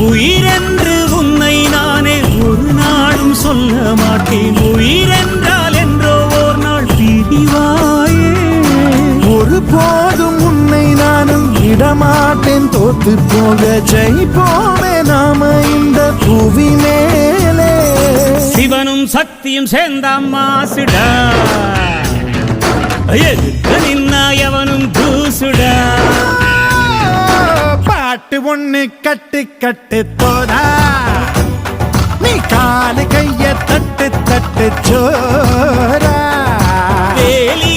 உயிரென்று உன்னை நானே ஒரு நாளும் சொல்ல மாட்டேன். உயிரென்றால் என்றோ ஓர் நாள் பிரிவாயே. ஒரு போதும் உன்னை நானும் விடமாட்டேன். தோத்து போக ஜெயிப்போமே நாம இந்த புவி மேலே. சிவனும் சக்தியும் சேர்ந்தாம்மா சிடா, எதுக்கு நின்னா எவனும் தூசுடா. பாட்டு ஒண்ணு கட்டு கட்டு தோடா, நீ காலு கைய தட்டு தட்டு சோரா. வேலி